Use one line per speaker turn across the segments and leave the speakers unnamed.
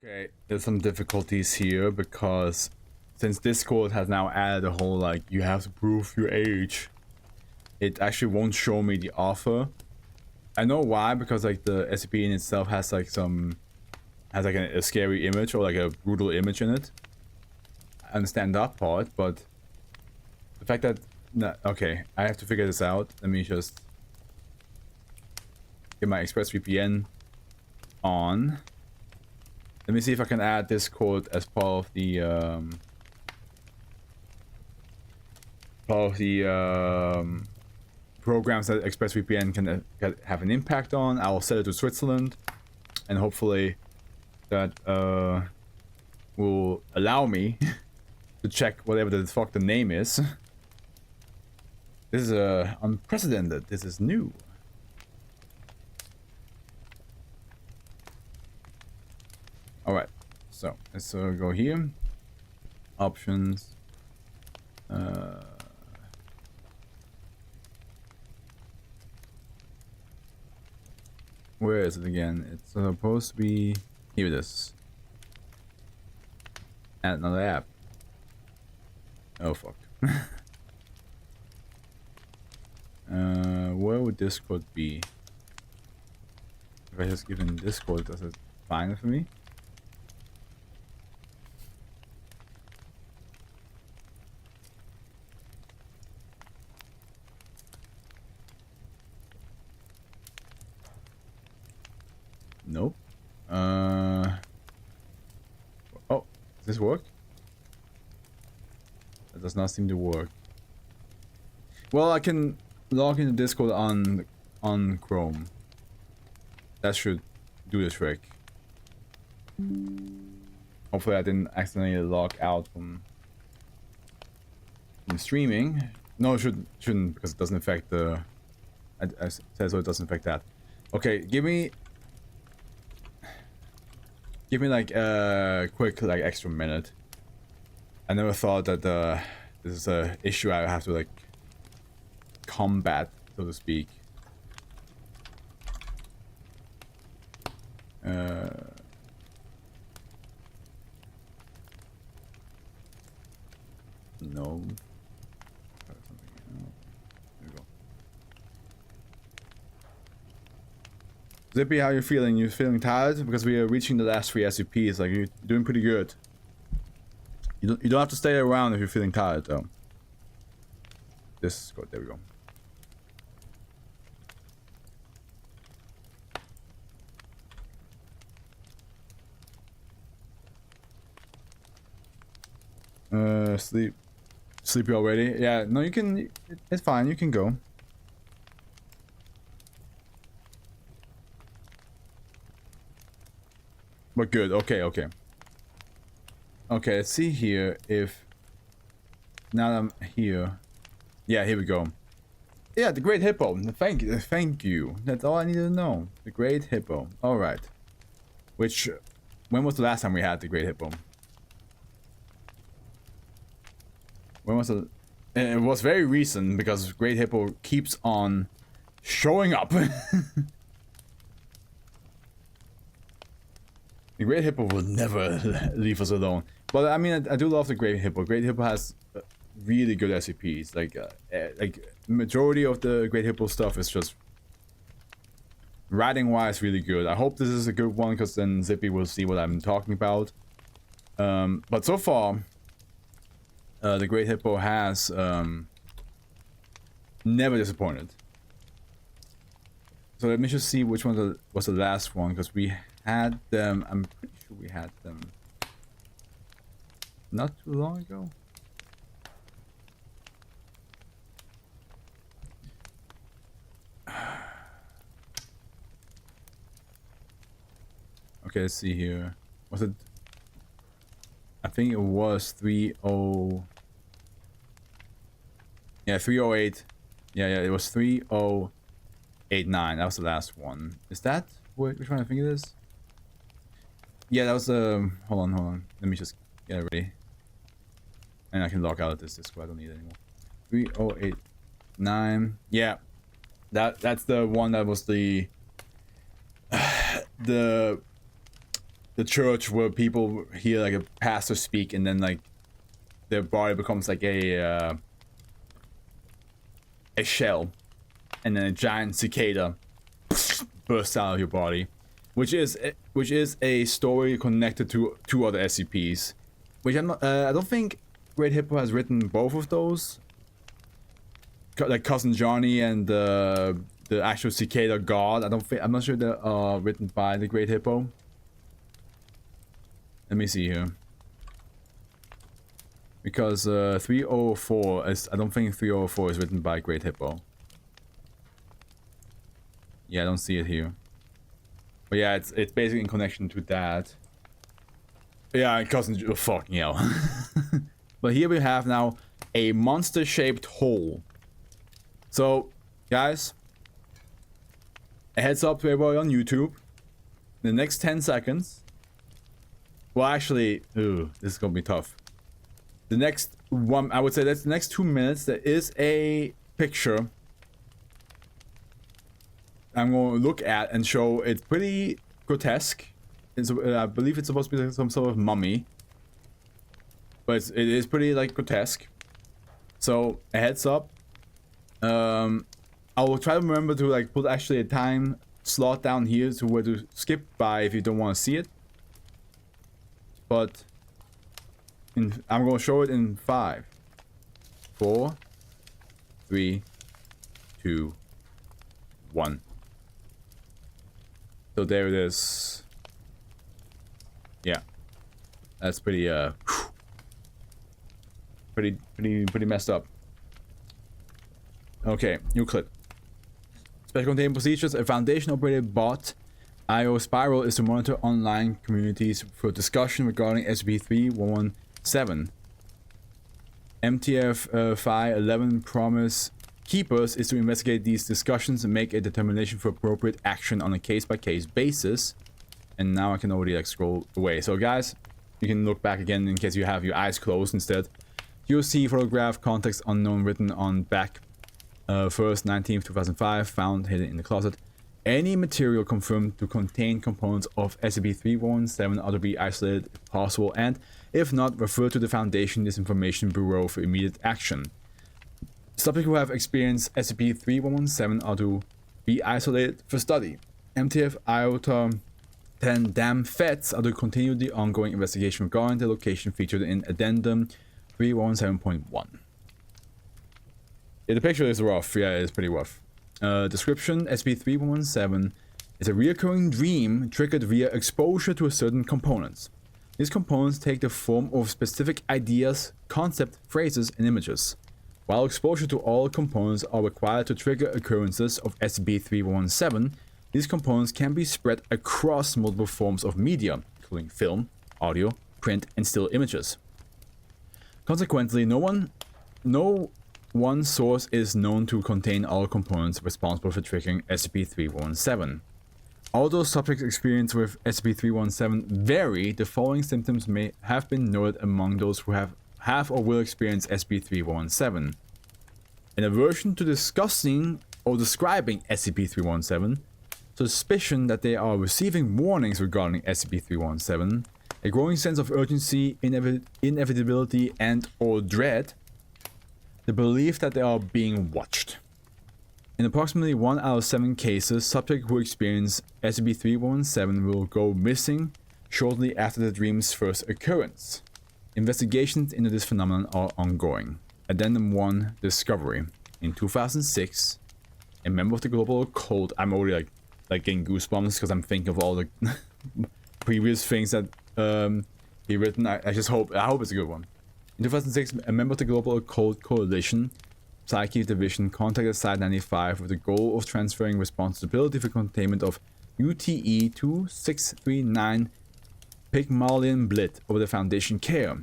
Okay, there's some difficulties here because since Discord has now added a whole like you have to prove your age, it actually won't show me the offer. I know why, because like the SCP in itself has like a scary image or like a brutal image in it. I understand that part, but the fact that okay, I have to figure this out. Let me just get my ExpressVPN on. Let me see if I can add Discord as part of the programs that ExpressVPN can have an impact on. I will set it to Switzerland, and hopefully that will allow me to check whatever the fuck the name is. This is unprecedented. This is new. All right, so let's go here. Options. Where is it again? It's supposed to be here. It is. Add another app. Oh fuck. Where would Discord be? If I just give in Discord, does it find it for me? Nope. Oh, does this work? That does not seem to work. Well, I can log into Discord on Chrome. That should do the trick. Hopefully I didn't accidentally log out from streaming. No, it shouldn't, because it doesn't affect the... I said so it doesn't affect that. Okay, give me like a quick like extra minute. I never thought that this is a issue I have to like combat, so to speak. No. There we go. Zippy, how you feeling? You feeling tired? Because we are reaching the last 3 SCPs. Like, you're doing pretty good. You don't have to stay around if you're feeling tired, though. This, there we go. Sleepy already? Yeah, no, you can, it's fine, you can go. But good, okay. Okay, let's see here if, now that I'm here. Yeah, here we go. Yeah, the Great Hippo. Thank you. That's all I needed to know. The Great Hippo. Alright. Which, when was the last time we had the Great Hippo? When was it? It was very recent, because Great Hippo keeps on showing up. The Great Hippo will never leave us alone. But I mean, I do love the Great Hippo. Great Hippo has really good SCPs. Like majority of the Great Hippo stuff is just writing wise really good. I hope this is a good one, because then Zippy will see what I'm talking about. But so far, the Great Hippo has never disappointed. So let me just see which one was the last one, because we had them. I'm pretty sure we had them not too long ago. Okay, let's see here. Was it? I think it was 30. Yeah, 308. Yeah, it was 3089. That was the last one. Is that which one I think it is? Yeah, that was hold on. Let me just get it ready. And I can log out of this Discord. I don't need it anymore. 3089. Yeah. That's the one that was the the church where people hear like a pastor speak and then like their body becomes like a shell, and then a giant cicada bursts out of your body, which is a story connected to two other SCPs, which I'm not, I don't think Great Hippo has written both of those, like Cousin Johnny and the actual cicada god. I'm not sure they're written by the Great Hippo. Let me see here. Because 304 is, I don't think 304 is written by Great Hippo. Yeah, I don't see it here. But yeah, it's basically in connection to that. Yeah, Cousin, oh, fucking hell. But here we have now a monster-shaped hole. So, guys, a heads up to everybody on YouTube. The next 10 seconds. Well, actually, ooh, this is gonna be tough. The next one, I would say that's the next 2 minutes, there is a picture I'm going to look at and show. It's pretty grotesque. I believe it's supposed to be like some sort of mummy. But it is pretty like grotesque. So, a heads up. I will try to remember to like put actually a time slot down here to where to skip by if you don't want to see it. But I'm going to show it in 5, 4, 3, 2, 1. So there it is. Yeah, that's pretty pretty messed up. Okay, new clip. Special containment procedures. A Foundation-operated bot, IO Spiral, is to monitor online communities for discussion regarding SCP-3117. MTF Phi 11 Promise Keepers is to investigate these discussions and make a determination for appropriate action on a case-by-case basis. And now I can already like scroll away. So guys, you can look back again in case you have your eyes closed instead. You'll see photograph context unknown written on back 1st 19th 2005, found hidden in the closet. Any material confirmed to contain components of SCP-3117 ought to be isolated if possible, and if not, refer to the Foundation Disinformation Bureau for immediate action. Subjects who have experienced SCP-3117 are to be isolated for study. MTF IOTA 10 Dam Feds are to continue the ongoing investigation regarding the location featured in Addendum 317.1. Yeah, the picture is rough. Yeah, it's pretty rough. Description: SCP-3117 is a recurring dream triggered via exposure to certain components. These components take the form of specific ideas, concepts, phrases, and images. While exposure to all components are required to trigger occurrences of SCP-3117, these components can be spread across multiple forms of media, including film, audio, print, and still images. Consequently, no one source is known to contain all components responsible for triggering SCP-3117. Although subjects' experience with SCP-3117 vary, the following symptoms may have been noted among those who have or will experience SCP-3117. An aversion to discussing or describing SCP-3117, suspicion that they are receiving warnings regarding SCP-3117, a growing sense of urgency, inevitability, and/or dread, the belief that they are being watched. In approximately 1 out of 7 cases, subjects who experience SCP-3117 will go missing shortly after the dream's first occurrence. Investigations into this phenomenon are ongoing. Addendum 1 Discovery. In 2006, a member of the global occult, I'm already like getting goosebumps because I'm thinking of all the previous things that he written. I hope it's a good one. In 2006, a member of the Global Occult Coalition, Psyche Division, contacted Site-95 with the goal of transferring responsibility for containment of UTE-2639 Pygmalion Blit over the Foundation care.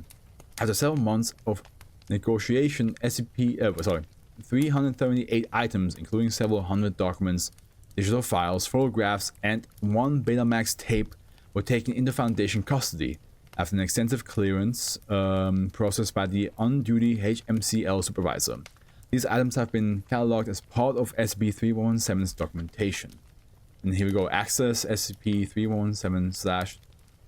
After several months of negotiation, SCP 378 items, including several hundred documents, digital files, photographs, and 1 Betamax tape, were taken into Foundation custody after an extensive clearance process by the on-duty HMCL supervisor. These items have been cataloged as part of SCP-3117's documentation. And here we go, access SCP-3117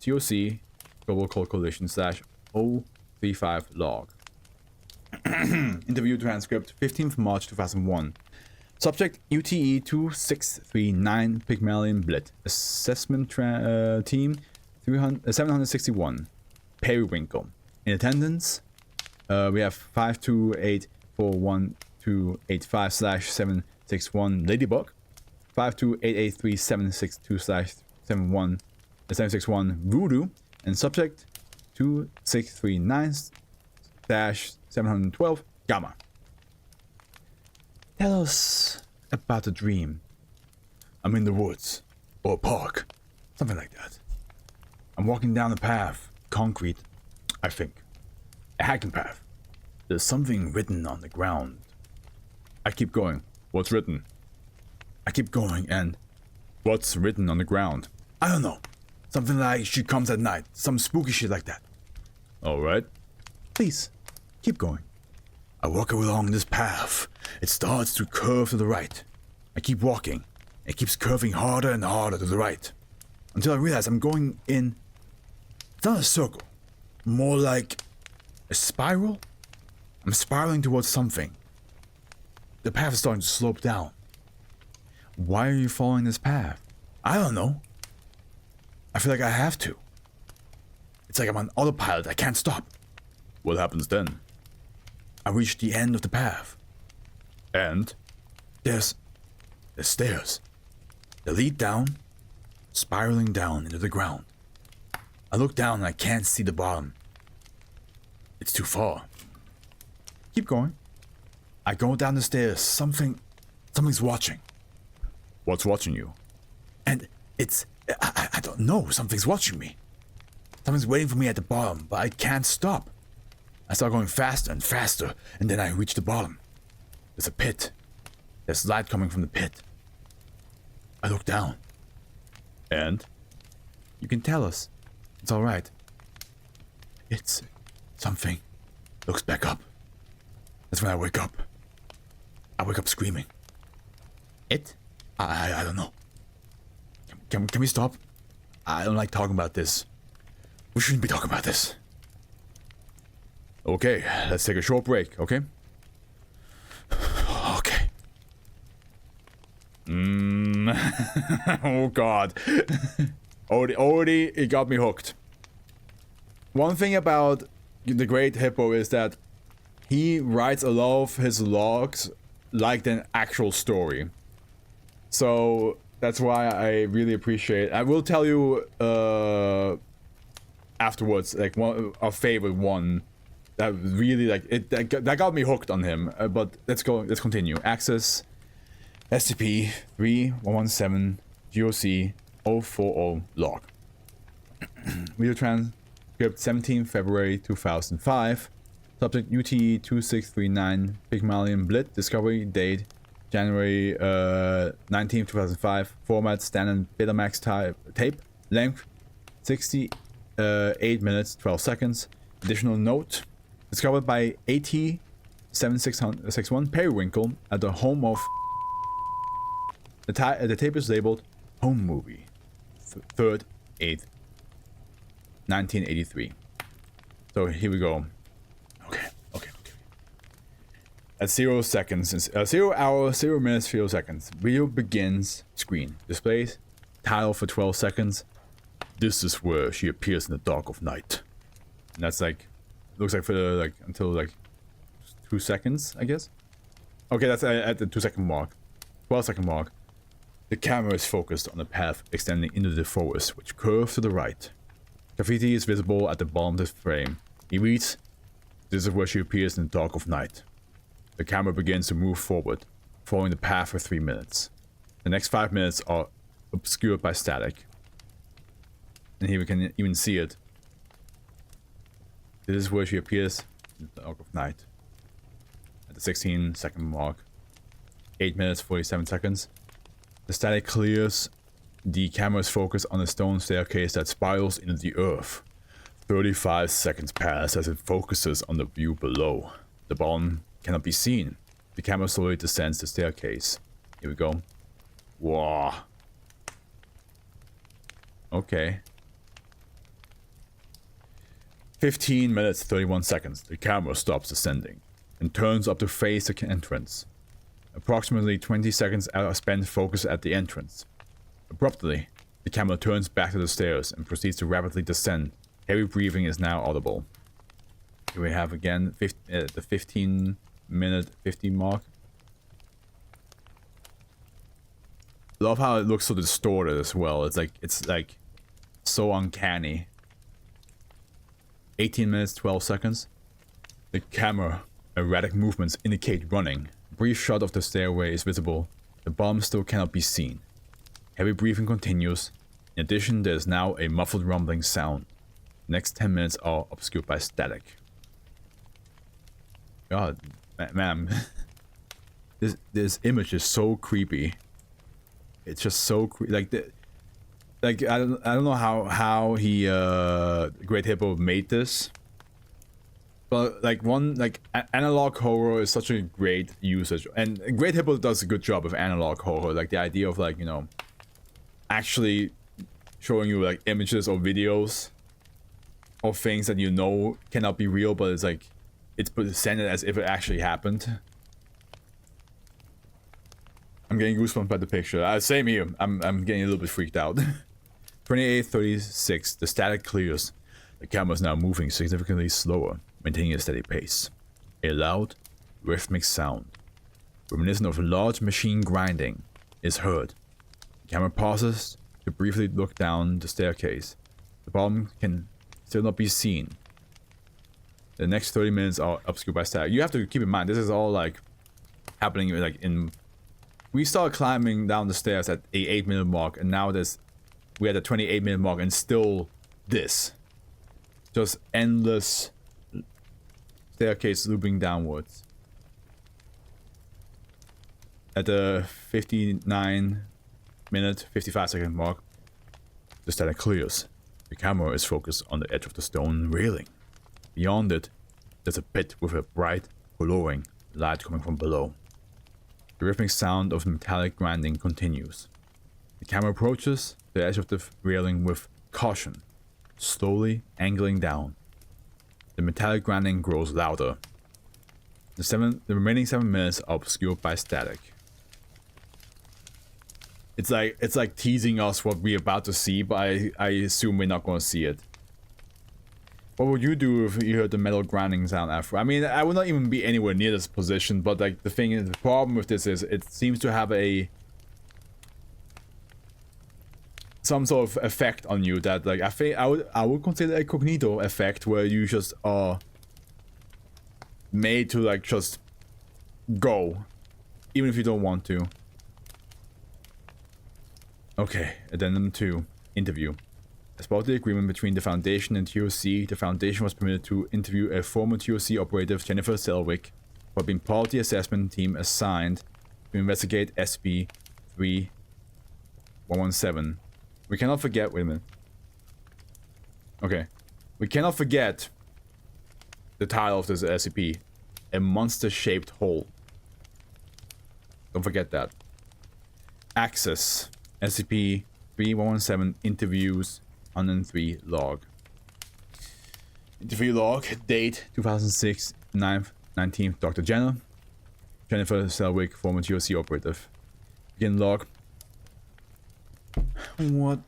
TOC global code collision /035 log. Interview transcript 15th March 2001. Subject UTE 2639 Pygmalion Blit. Assessment team 761. Periwinkle. In attendance, we have 5284125/761 Ladybug, 52883/762/761 Voodoo, and subject 2639-712 Gamma. Tell us about the dream. I'm in the woods, or a park, something like that. I'm walking down a path, concrete, I think. A hiking path. There's something written on the ground. I keep going. What's written? I keep going and... What's written on the ground? I don't know. Something like she comes at night. Some spooky shit like that. Alright. Please, keep going. I walk along this path. It starts to curve to the right. I keep walking. It keeps curving harder and harder to the right. Until I realize I'm going in... It's not a circle. More like... a spiral? I'm spiraling towards something. The path is starting to slope down. Why are you following this path? I don't know. I feel like I have to. It's like I'm on autopilot. I can't stop. What happens then? I reach the end of the path. And? There's stairs. They lead down, spiraling down into the ground. I look down and I can't see the bottom. It's too far. Keep going. I go down the stairs. Something's watching. What's watching you? And it's... I don't know. Something's watching me. Something's waiting for me at the bottom, but I can't stop. I start going faster and faster, and then I reach the bottom. There's a pit. There's light coming from the pit. I look down. And? You can tell us. It's alright. It's... something looks back up. That's when I wake up. I wake up screaming. It? I don't know. Can we stop? I don't like talking about this. We shouldn't be talking about this. Okay, let's take a short break, okay? Okay. Oh god. Already it got me hooked. One thing about the Great Hippo is that he writes a lot of his logs like an actual story. So that's why I really appreciate. I will tell you afterwards, like our favorite one that really like it that got me hooked on him. But let's continue. Access SCP 3117 GOC 040 log. Video transcript 17 February 2005. Subject UTE 2639 Pygmalion Blit. Discovery date January 19, 2005. Format standard Betamax tape. Length 68 minutes 12 seconds. Additional note: discovered by AT7661 Periwinkle at the home of. The tape is labeled Home Movie 3rd 8th 1983. So here we go. Okay. At 0 seconds, 0 hour, 0 minutes, 0 seconds. Video begins. Screen displays. Title for 12 seconds. This is where she appears in the dark of night. And that's like, looks like for like until like 2 seconds, I guess. Okay, that's at the 2-second mark. 12-second mark. The camera is focused on a path extending into the forest, which curves to the right. Graffiti is visible at the bottom of the frame. He reads, "This is where she appears in the dark of night." The camera begins to move forward, following the path for 3 minutes. The next 5 minutes are obscured by static. And here we can even see it. This is where she appears in the dark of night. At the 16-second mark. 8 minutes, 47 seconds. The static clears. The camera's focus on a stone staircase that spirals into the earth. 35 seconds pass as it focuses on the view below. The bottom cannot be seen. The camera slowly descends the staircase. Here we go. Wow. Okay. 15 minutes 31 seconds. The camera stops descending and turns up to face the entrance. Approximately 20 seconds are spent focused at the entrance. Abruptly, the camera turns back to the stairs and proceeds to rapidly descend. Heavy breathing is now audible. Here we have again the 15 minute 50 mark. Love how it looks so distorted as well. It's like so uncanny. 18 minutes 12 seconds. The camera erratic movements indicate running. A brief shot of the stairway is visible. The bottom still cannot be seen. Heavy breathing continues. In addition, there is now a muffled rumbling sound. The next 10 minutes are obscured by static. God, man, this image is so creepy. It's just so creepy. Like I don't know how he Great Hippo made this, but like analog horror is such a great usage, and Great Hippo does a good job of analog horror. Like the idea of like, you know, actually showing you like images or videos of things that you know cannot be real, but it's like it's presented as if it actually happened. I'm getting goosebumps by the picture. Same here. I'm getting a little bit freaked out. 28:36. The static clears. The camera is now moving significantly slower, maintaining a steady pace. A loud, rhythmic sound, reminiscent of large machine grinding, is heard. The camera pauses to briefly look down the staircase. The bottom can still not be seen. The next 30 minutes are obscured by static. You have to keep in mind, this is all like happening like in... We started climbing down the stairs at the 8-minute mark, and now we're at the 28-minute mark, and still this. Just endless staircase looping downwards. At the 59-minute, 55-second mark, the static clears. The camera is focused on the edge of the stone railing. Beyond it, there's a pit with a bright, glowing light coming from below. The rhythmic sound of metallic grinding continues. The camera approaches the edge of the railing with caution, slowly angling down. The metallic grinding grows louder. The remaining 7 minutes are obscured by static. It's like teasing us what we're about to see, but I assume we're not going to see it. What would you do if you heard the metal grinding sound after? I mean, I would not even be anywhere near this position, but like the thing is, the problem with this is it seems to have some sort of effect on you that like I would consider a cognito effect, where you just are made to like just go, even if you don't want to. Okay, addendum 2, interview. As part of the agreement between the Foundation and TOC, the Foundation was permitted to interview a former TOC operative, Jennifer Selwick, who had been part of the assessment team assigned to investigate SCP-3117. We cannot forget... Wait a minute. Okay. We cannot forget the title of this SCP. A monster-shaped hole. Don't forget that. Access. SCP-3117 interviews... 103 log. Interview log, date 2006, 9th, 19th, Dr. Jennifer Selwick, former TOC operative. Begin log. What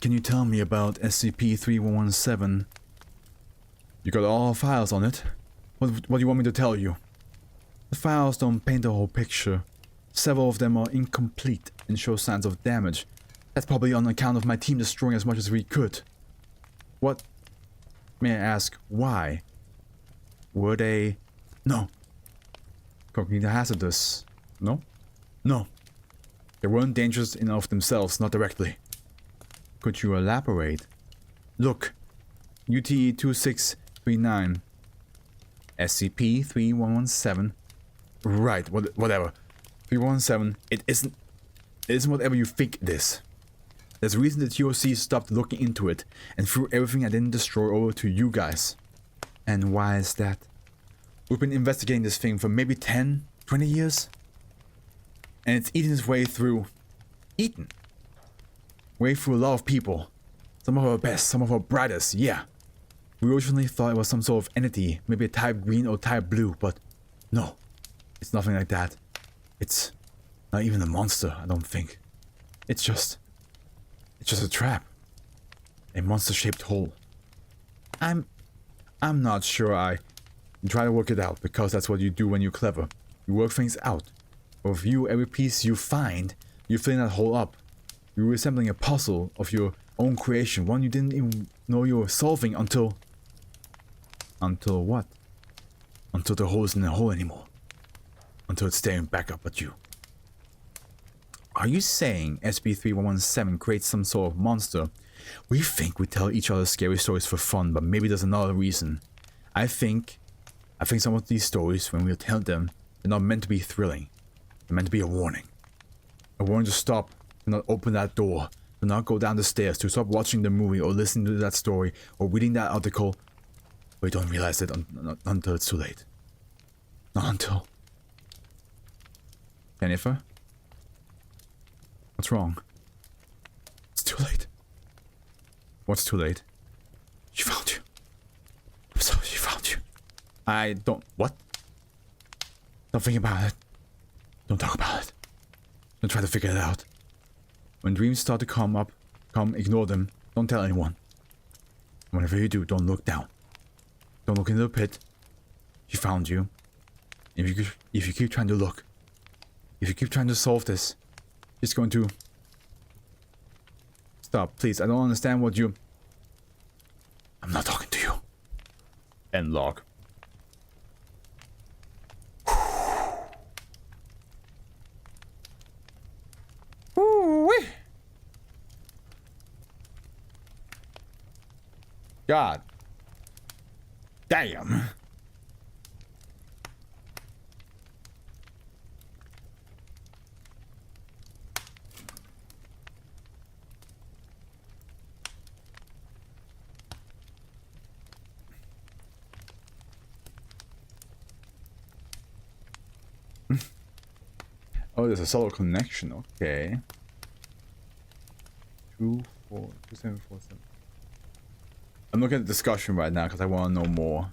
can you tell me about SCP-3117? You got all our files on it? What do you want me to tell you? The files don't paint the whole picture. Several of them are incomplete and show signs of damage. That's probably on account of my team destroying as much as we could. What? May I ask, why? Were they... No. Cognito hazardous. No? No. They weren't dangerous in of themselves, not directly. Could you elaborate? Look. UTE 2639. SCP-3117. Right, whatever. 317, it isn't whatever you think it is. There's a reason the TOC stopped looking into it and threw everything I didn't destroy over to you guys. And why is that? We've been investigating this thing for maybe 10, 20 years. And it's eaten its way through... Way through a lot of people. Some of our best, some of our brightest, yeah. We originally thought it was some sort of entity, maybe a type green or type blue, but no, it's nothing like that. It's not even a monster, I don't think. It's just a trap. A monster-shaped hole. I'm not sure I try to work it out, because that's what you do when you're clever. You work things out. With you, every piece you find, you fill that hole up. You're resembling a puzzle of your own creation, one you didn't even know you were solving until... Until what? Until the hole isn't a hole anymore. Until it's staring back up at you. Are you saying SCP-3117 creates some sort of monster? We think we tell each other scary stories for fun, but maybe there's another reason. I think some of these stories, when we tell them, they're not meant to be thrilling. They're meant to be a warning. A warning to stop, to not open that door, to not go down the stairs, to stop watching the movie or listening to that story or reading that article. We don't realize it until it's too late. Not until... Jennifer? What's wrong? It's too late. What's too late? She found you. I'm sorry, she found you. I don't... What? Don't think about it. Don't talk about it. Don't try to figure it out. When dreams start to come, ignore them. Don't tell anyone. Whenever you do, don't look down. Don't look into the pit. She found you. If you keep trying to look, if you keep trying to solve this, she's going to... Stop, please. I don't understand what you... I'm not talking to you. End log. Ooh-wee. God. Damn. Oh, there's a solo connection. Okay. 2747. I'm looking at the discussion right now because I want to know more.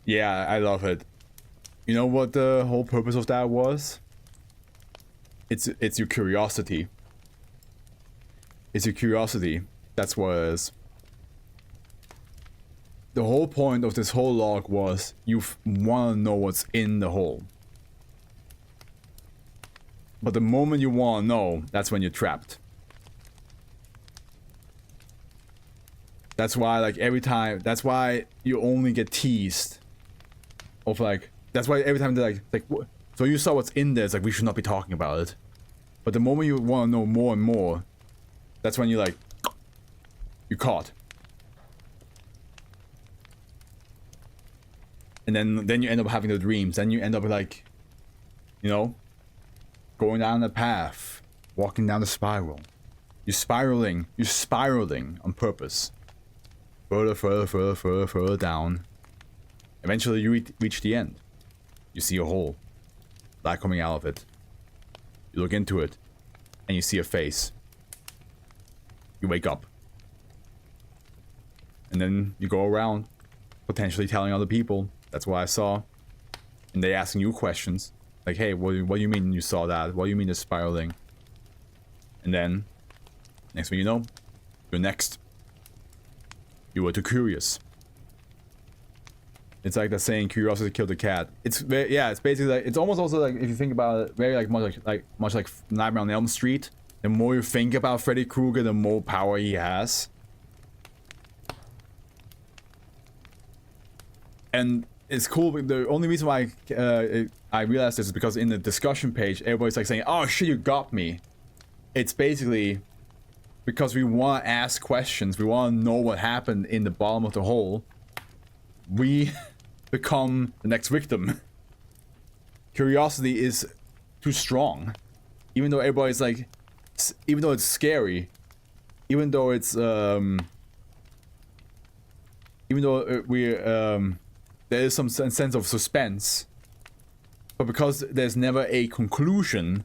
Yeah, I love it. You know what the whole purpose of that was? It's your curiosity. It's your curiosity. That's what it is. The whole point of this whole log was you want to know what's in the hole. But the moment you want to know, that's when you're trapped. That's why, like, every time, that's why you only get teased. Of like, that's why every time they're like, so you saw what's in there, it's like, we should not be talking about it. But the moment you want to know more and more, that's when you're like, you're caught. And then you end up having the dreams. Then you end up like, you know, going down the path, walking down the spiral. You're spiraling on purpose. Further down. Eventually you reach the end. You see a hole. Light coming out of it. You look into it. And you see a face. You wake up. And then you go around. Potentially telling other people. That's what I saw. And they asking you questions. Like, hey, what do you mean you saw that? What do you mean it's spiraling? And then, next thing you know, you're next. You were too curious. It's like the saying, curiosity killed the cat. It's very, yeah, it's basically like, it's almost also like, if you think about it, very like much like Nightmare on Elm Street. The more you think about Freddy Krueger, the more power he has. And it's cool, but the only reason why I realized this is because in the discussion page, everybody's like saying, oh shit, you got me. It's basically because we want to ask questions, we want to know what happened in the bottom of the hole. We become the next victim. Curiosity is too strong. Even though everybody's like, even though it's scary, even though it's even though there is some sense of suspense, but because there's never a conclusion,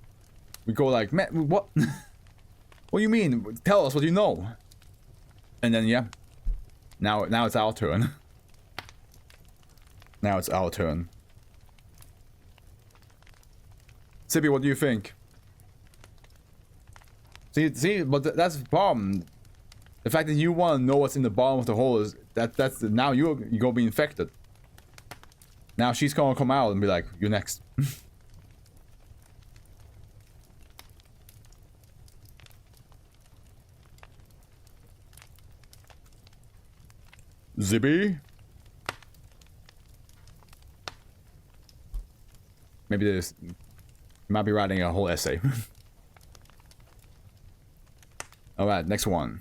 we go like, man, what? What do you mean? Tell us what you know. And then yeah, now it's our turn. Now it's our turn. Sippy, what do you think? See, but that's the problem. The fact that you want to know what's in the bottom of the hole is that's now you go be infected. Now she's gonna come out and be like, "You're next." Zippy. Maybe this might be writing a whole essay. All right, next one.